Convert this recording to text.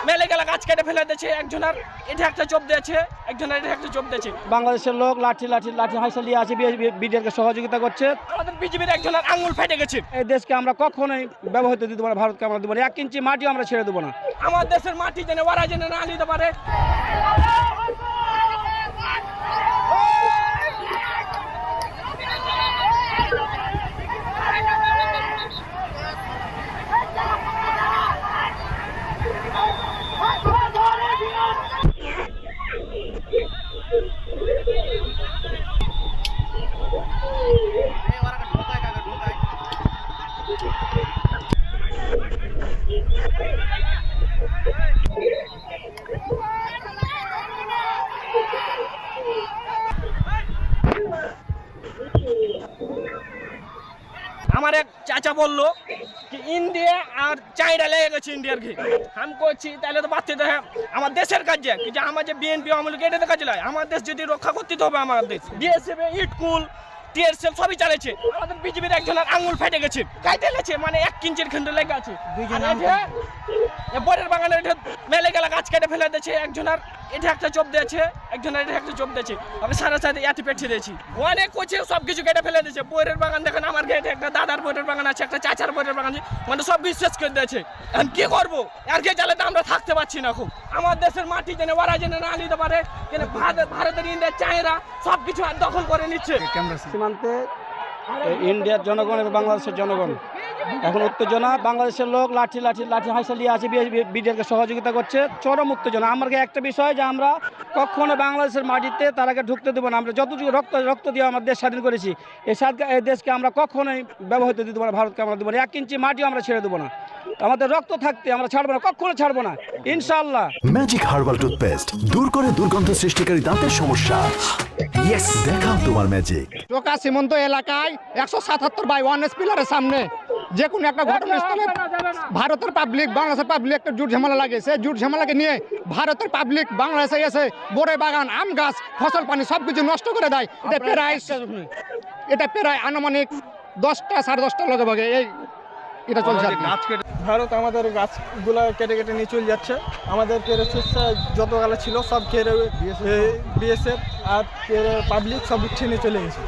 মেলে গেলা গাছ কেটে ফেলে দিয়েছে, একজনের এটা একটা চোপ দিয়েছে, একজনের এটা একটা চোপ দিয়েছে। বাংলাদেশের লোক লাঠি লাঠি লাঠি হাইসা নিয়ে আছে, বিডিআরকে সহযোগিতা করছে। আমাদের বিজেপির একজনের আঙুল ফেটে গেছে। এই দেশকে আমরা কখনোই ব্যবহৃত দিতে পারি, ভারতকে আমরা দেবো না, 1 ইঞ্চি মাটিও আমরা ছেড়ে দেবো না। আমার দেশের মাটি যেন ওরা যেন না নিতে পারে। আমার এক চাচা বললো কি ইন্ডিয়া আর চাইনা লেগে গেছে ইন্ডিয়ার ঘি। আমি করছি তাহলে তো বাচ্চা তো আমার দেশের কাজ যে আমার যে বিএনপি আমল এটাতে কাজে লাগে। আমার দেশ যদি রক্ষা করতে হবে, আমার দেশ বিএসএফ ইটকুল টিএসএল সবই চালাচ্ছে। আমাদের বিজেপির একজনের আঙুল ফেটে গেছে, গাইতে লেছে, মানে 1 ইঞ্চির খন্ড লেগে আছে। বরের বাগানে মেলে গেলা গাছ কেটে ফেলে দিয়েছে, একজনের এটা একটা চোপ দিয়েছে, একজনের এটা একটা চোপ দিয়েছে। আমি সারা সাথে এতে পেটে দিয়েছি, অনেক কোচে সব কিছু কেটে ফেলে দিয়েছে। বইয়ের বাগান দেখেন, আমার গেটে একটা দাদার বইয়ের বাগান আছে, একটা চাচার বইয়ের বাগান আছে, মানে সব কিছু শেষ করে দিয়েছে। এখন কি করবো? আর কে চালাতে আমরা থাকতে পারছি না। খুব আমার দেশের মাটি যেন ওরা যেন না নিতে পারে, যেন ভারতের ইন্ডিয়ার চায়রা সব কিছু দখল করে নিচ্ছে। সীমান্তে ইন্ডিয়ার জনগণ এবং বাংলাদেশের জনগণ এখন উত্তেজনা। বাংলাদেশের লোক লাঠি লাঠি লাঠি হাইসা নিয়ে আছে, বিডিআরকে সহযোগিতা করছে। চরম উত্তেজনা। আমার একটা বিষয় যে আমরা কখনো বাংলাদেশের মাটিতে তারাকে ঢুকতে দেবো না। আমরা যতটুকু রক্ত দিয়ে আমার দেশ স্বাধীন করেছি, এই দেশকে আমরা কখনোই ব্যবহৃত দিতে পারি, ভারতকে আমরা দেবো না, 1 ইঞ্চি মাটিও আমরা ছেড়ে দেবো না। আমাদের রক্ত থাকতে আমরা ছাড়বো না, কখনো ছাড়বো না, ইনশাআল্লাহ। ম্যাজিক হার্বাল টুথপেস্ট দূর করে দুর্গন্ধ সৃষ্টিকারী দাঁতের সমস্যা। ইয়েস, দেখাও তোমার ম্যাজিক। টোকা সীমান্ত এলাকায় 177/1 পিলারের সামনে যে কোনো একটা ঘটনাস্থলে ভারতের পাবলিক বাংলাদেশের পাবলিক একটা জুট ঝামেলা লাগে। সেই জুট ঝামেলাকে নিয়ে ভারতের পাবলিক বাংলাদেশে এসে বড়ে বাগান, আম গাছ, ফসল পানি সব কিছু নষ্ট করে দেয়। এটা প্রায় আনুমানিক 10টা 10:30 লগে ভাগে এটা চলছে। ভারত আমাদের গাছগুলো কেটে কেটে নিয়ে চলে যাচ্ছে। আমাদের যত গালা ছিল সব কেড়ে বিএসএফ আর পাবলিক সব উঠিয়ে নিয়ে চলে গেছে।